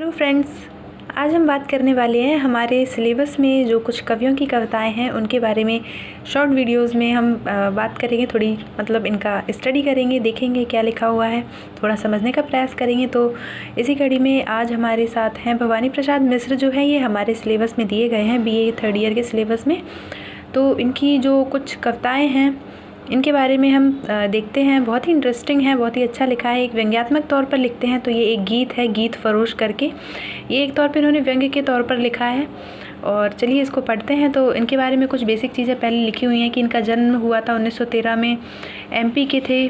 Hello friends, आज हम बात करने वाले हैं हमारे सिलेबस में जो कुछ कवियों की कविताएं हैं उनके बारे में। शॉर्ट वीडियोस में हम बात करेंगे, थोड़ी इनका स्टडी करेंगे, देखेंगे क्या लिखा हुआ है, थोड़ा समझने का प्रयास करेंगे। तो इसी कड़ी में आज हमारे साथ हैं भवानी प्रसाद मिश्र, जो है ये हमारे सिलेबस में दिए गए हैं, BA थर्ड ईयर के सिलेबस में। तो इनकी जो कुछ कविताएँ हैं इनके बारे में हम देखते हैं। बहुत ही इंटरेस्टिंग है, बहुत ही अच्छा लिखा है। एक व्यंग्यात्मक तौर पर लिखते हैं तो ये एक गीत है, गीत फरोश करके। ये एक तौर पे इन्होंने व्यंग्य के तौर पर लिखा है। और चलिए इसको पढ़ते हैं। तो इनके बारे में कुछ बेसिक चीज़ें पहले लिखी हुई हैं कि इनका जन्म हुआ था 1913 में, MP के थे,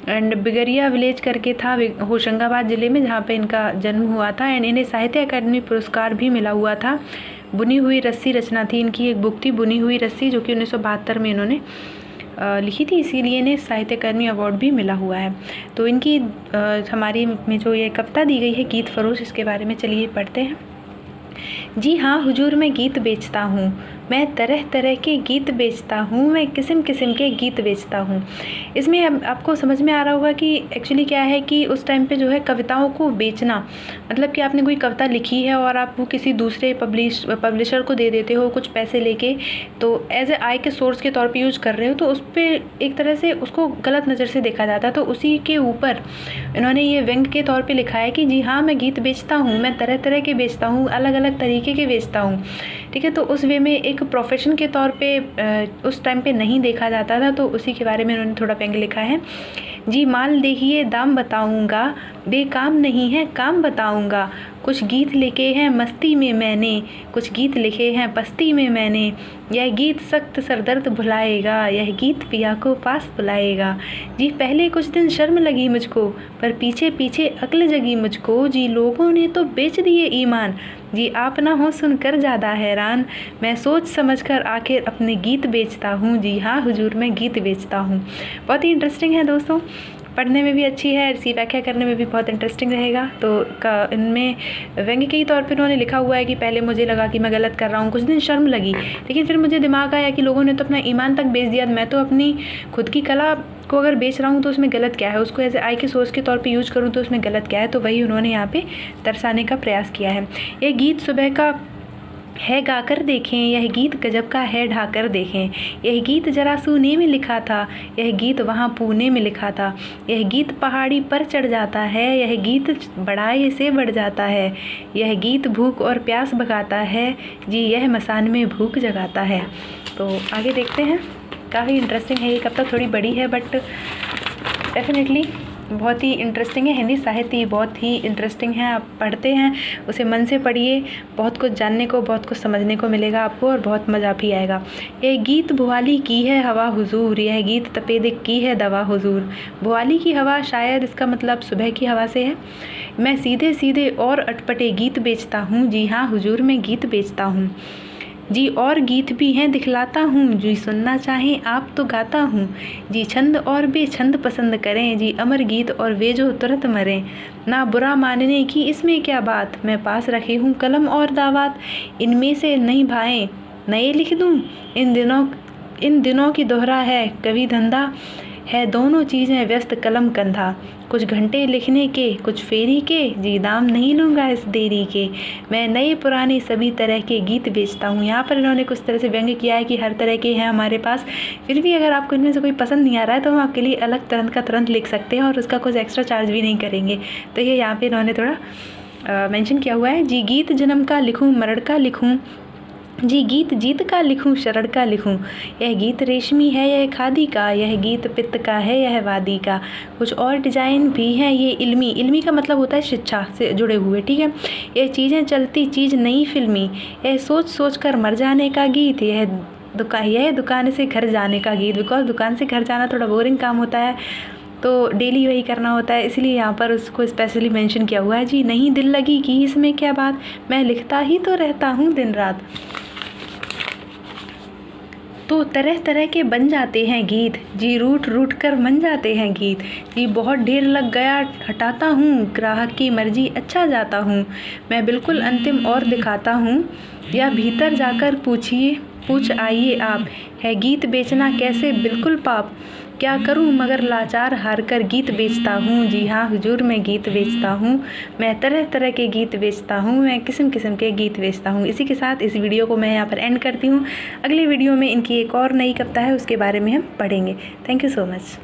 एंड बिगरिया विलेज करके था होशंगाबाद ज़िले में, जहाँ पे इनका जन्म हुआ था। एंड इन्हें साहित्य अकादमी पुरस्कार भी मिला हुआ था। बुनी हुई रस्सी रचना थी इनकी, एक बुक थी बुनी हुई रस्सी, जो कि 1972 में इन्होंने लिखी थी, इसीलिए इन्हें साहित्य अकादमी अवार्ड भी मिला हुआ है। तो इनकी हमारी में जो ये कविता दी गई है गीत फरोश, इसके बारे में चलिए पढ़ते हैं। जी हाँ हुजूर, मैं गीत बेचता हूँ, मैं तरह तरह के गीत बेचता हूँ, मैं किस्म किस्म के गीत बेचता हूँ। इसमें अब आपको समझ में आ रहा होगा कि एक्चुअली क्या है कि उस टाइम पे जो है कविताओं को बेचना, मतलब कि आपने कोई कविता लिखी है और आप वो किसी दूसरे पब्लिशर को दे देते हो कुछ पैसे लेके, तो एज ए आय के सोर्स के तौर पे यूज़ कर रहे हो, तो उस पर एक तरह से उसको गलत नज़र से देखा जाता है। तो उसी के ऊपर इन्होंने ये व्यंग्य के तौर पर लिखा है कि जी हाँ मैं गीत बेचता हूँ, मैं तरह तरह के बेचता हूँ, अलग अलग तरीके के बेचता हूँ। ठीक है, तो उस वे में एक प्रोफेशन के तौर पे उस टाइम पे नहीं देखा जाता था, तो उसी के बारे में उन्होंने थोड़ा व्यंग्य लिखा है। जी माल देखिए दाम बताऊंगा, बेकाम नहीं है काम बताऊंगा, कुछ गीत लिखे हैं मस्ती में मैंने, कुछ गीत लिखे हैं पस्ती में मैंने, यह गीत सख्त सरदर्द भुलाएगा, यह गीत पिया को पास बुलाएगा। जी पहले कुछ दिन शर्म लगी मुझको, पर पीछे पीछे अक्ल जगी मुझको, जी लोगों ने तो बेच दिए ईमान, जी आप ना हो सुनकर ज़्यादा हैरान, मैं सोच समझकर आखिर अपने गीत बेचता हूँ, जी हाँ हुजूर मैं गीत बेचता हूँ। बहुत ही इंटरेस्टिंग है दोस्तों, पढ़ने में भी अच्छी है, इसकी व्याख्या करने में भी बहुत इंटरेस्टिंग रहेगा। तो इनमें व्यंग्य के ही तौर पे उन्होंने लिखा हुआ है कि पहले मुझे लगा कि मैं गलत कर रहा हूँ, कुछ दिन शर्म लगी, लेकिन फिर मुझे दिमाग आया कि लोगों ने तो अपना ईमान तक बेच दिया, मैं तो अपनी खुद की कला को अगर बेच रहा हूँ तो उसमें गलत क्या है, उसको एज आय के सोर्स के तौर पे यूज करूँ तो उसमें गलत क्या है। तो वही उन्होंने यहाँ पे दर्शाने का प्रयास किया है। यह गीत सुबह का है गाकर देखें, यह गीत गजब का है ढाकर देखें, यह गीत जरा सूने में लिखा था, यह गीत वहाँ पुणे में लिखा था, यह गीत पहाड़ी पर चढ़ जाता है, यह गीत बढ़ाए से बढ़ जाता है, यह गीत भूख और प्यास भगाता है, जी यह मसान में भूख जगाता है। तो आगे देखते हैं, काफ़ी इंटरेस्टिंग है ये कविता, थोड़ी बड़ी है बट डेफिनेटली बहुत ही इंटरेस्टिंग है। हिंदी साहित्य बहुत ही इंटरेस्टिंग है, आप पढ़ते हैं उसे मन से पढ़िए, बहुत कुछ जानने को बहुत कुछ समझने को मिलेगा आपको और बहुत मज़ा भी आएगा। यह गीत भुआली की है हवा हुजूर, यह गीत तपेदिक की है दवा हुजूर। भुआली की हवा, शायद इसका मतलब सुबह की हवा से है। मैं सीधे सीधे और अटपटे गीत बेचता हूँ, जी हाँ हुजूर मैं गीत बेचता हूँ। जी और गीत भी हैं दिखलाता हूँ, जी सुनना चाहें आप तो गाता हूँ, जी छंद और बेछंद पसंद करें, जी अमर गीत और वे जो तुरंत मरें, ना बुरा मानने की इसमें क्या बात, मैं पास रखे हूँ कलम और दावात, इनमें से नहीं भाएं नए लिख दूँ, इन दिनों की दोहरा है कवि धंधा, है दोनों चीज़ें व्यस्त कलम कंधा, कुछ घंटे लिखने के कुछ फेरी के, जी दाम नहीं लूँगा इस देरी के, मैं नए पुराने सभी तरह के गीत बेचता हूँ। यहाँ पर इन्होंने कुछ तरह से व्यंग्य किया है कि हर तरह के हैं हमारे पास, फिर भी अगर आपको इनमें से कोई पसंद नहीं आ रहा है तो हम आपके लिए अलग तुरंत का तुरंत लिख सकते हैं और उसका कुछ एक्स्ट्रा चार्ज भी नहीं करेंगे। तो ये यहाँ पर इन्होंने थोड़ा मेंशन किया हुआ है। जी गीत जन्म का लिखूँ मरण का लिखूँ, जी गीत जीत का लिखूं शरण का लिखूं, यह गीत रेशमी है यह खादी का, यह गीत पित्त का है यह वादी का, कुछ और डिजाइन भी हैं ये इल्मी, इल्मी का मतलब होता है शिक्षा से जुड़े हुए। ठीक है, यह चीज़ें चलती चीज़ नई फिल्मी, यह सोच सोच कर मर जाने का गीत, यह दुकान से घर जाने का गीत, बिकॉज दुकान से घर जाना थोड़ा बोरिंग काम होता है, तो डेली वही करना होता है, इसलिए यहाँ पर उसको स्पेशली मेंशन किया हुआ है। जी नहीं दिल लगी कि इसमें क्या बात, मैं लिखता ही तो रहता हूँ दिन रात, तो तरह तरह के बन जाते हैं गीत, जी रूठ रूठ कर मन जाते हैं गीत, जी बहुत ढेर लग गया हटाता हूँ, ग्राहक की मर्जी अच्छा जाता हूँ, मैं बिल्कुल अंतिम और दिखाता हूँ, या भीतर जाकर पूछ आइए आप, है गीत बेचना कैसे बिल्कुल पाप, क्या करूं मगर लाचार हार कर गीत बेचता हूं। जी हाँ हुजूर, मैं गीत बेचता हूं। मैं तरह तरह के गीत बेचता हूं। मैं किस्म किस्म के गीत बेचता हूं। इसी के साथ इस वीडियो को मैं यहाँ पर एंड करती हूँ। अगले वीडियो में इनकी एक और नई कविता है, उसके बारे में हम पढ़ेंगे। Thank you so much.